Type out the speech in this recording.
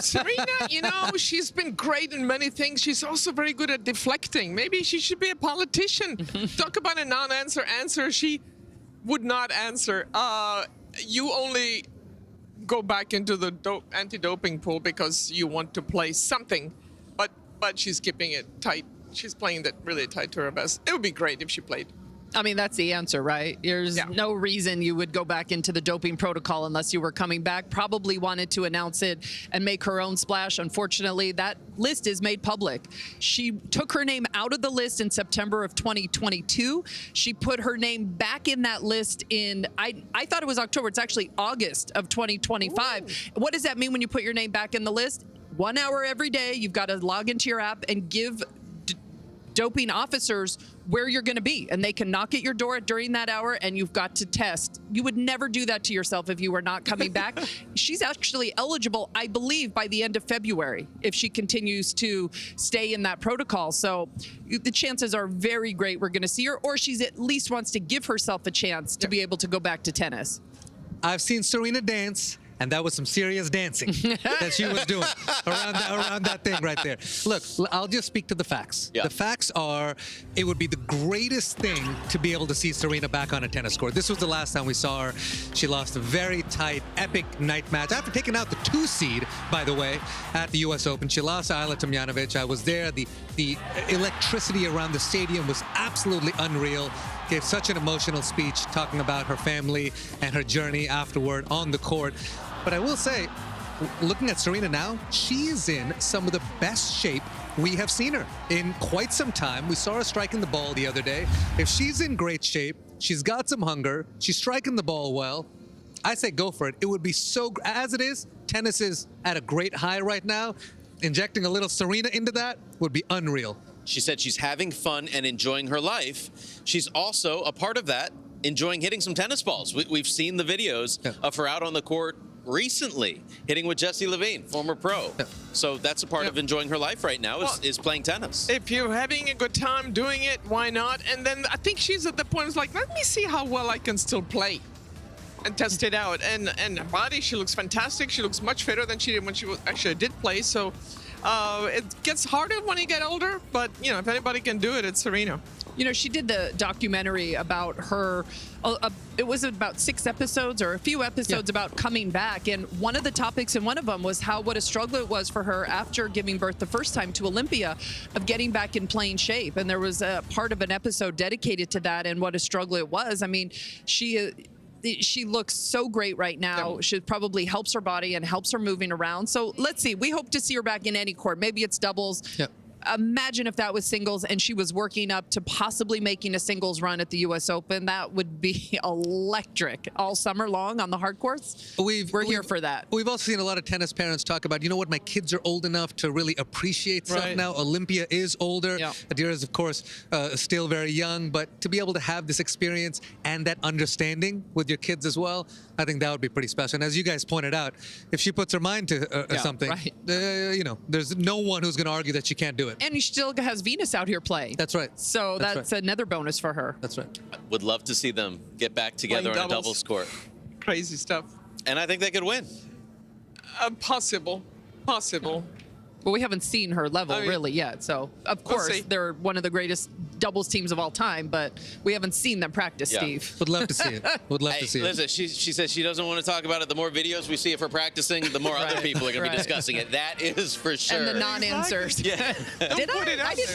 Serena, she's been great in many things. She's also very good at deflecting. Maybe she should be a politician. Talk about a non-answer answer. She would not answer. You only go back into the anti-doping pool because you want to play something, but she's keeping it tight. She's playing that really tight to her best. It would be great if she played. I mean, that's the answer, right? There's no reason you would go back into the doping protocol unless you were coming back. Probably wanted to announce it and make her own splash. Unfortunately, that list is made public. She took her name out of the list in September of 2022. She put her name back in that list in, I thought it was October. It's actually August of 2025. Ooh. What does that mean when you put your name back in the list? 1 hour every day, you've got to log into your app and give doping officers where you're going to be, and they can knock at your door during that hour, and you've got to test. You would never do that to yourself if you were not coming back. She's actually eligible, I believe, by the end of February if she continues to stay in that protocol. So the chances are very great we're going to see her, or she's at least wants to give herself a chance to be able to go back to tennis. I've seen Serena dance, and that was some serious dancing that she was doing around that thing right there. Look, I'll just speak to the facts. Yeah. The facts are, it would be the greatest thing to be able to see Serena back on a tennis court. This was the last time we saw her. She lost a very tight, epic night match. After taking out the 2 seed, by the way, at the U.S. Open, she lost to Ajla Tomljanovic. I was there. The electricity around the stadium was absolutely unreal. Gave such an emotional speech talking about her family and her journey afterward on the court. But I will say, looking at Serena now, she is in some of the best shape we have seen her in quite some time. We saw her striking the ball the other day. If she's in great shape, she's got some hunger, she's striking the ball well, I say go for it. It would be so, as it is, tennis is at a great high right now. Injecting a little Serena into that would be unreal. She said she's having fun and enjoying her life. She's also, a part of that, enjoying hitting some tennis balls. We've seen the videos of her out on the court recently, hitting with Jessie Levine, former pro. So that's a part of enjoying her life right now, is playing tennis. If you're having a good time doing it, why not? And then I think she's at the point, it's like, let me see how well I can still play and test it out. And her body, she looks fantastic. She looks much fitter than she did when she actually did play. So it gets harder when you get older, but if anybody can do it, it's Serena. She did the documentary about her. It was about 6 episodes or a few episodes about coming back. And one of the topics in one of them was what a struggle it was for her after giving birth the first time to Olympia of getting back in playing shape. And there was a part of an episode dedicated to that and what a struggle it was. I mean, she looks so great right now. She probably helps her body and helps her moving around. So let's see. We hope to see her back in any court. Maybe it's doubles. Imagine if that was singles and she was working up to possibly making a singles run at the U.S. Open. That would be electric all summer long on the hard courts. We're here for that. We've also seen a lot of tennis parents talk about, my kids are old enough to really appreciate stuff now. Olympia is older. Adira is, of course, still very young. But to be able to have this experience and that understanding with your kids as well, I think that would be pretty special. And as you guys pointed out, if she puts her mind to something, there's no one who's going to argue that she can't do it. And she still has Venus out here playing. That's right. So that's another bonus for her. That's right. Would love to see them get back together on a doubles court. Crazy stuff. And I think they could win. Possible. But we haven't seen her level really yet. So, of course, they're one of the greatest doubles teams of all time, but we haven't seen them practice, Steve. Would love to see it. Would love to see it. She says she doesn't want to talk about it. The more videos we see of her practicing, the more other people are going to be discussing it. That is for sure. And the non-answers. Don't put it out there.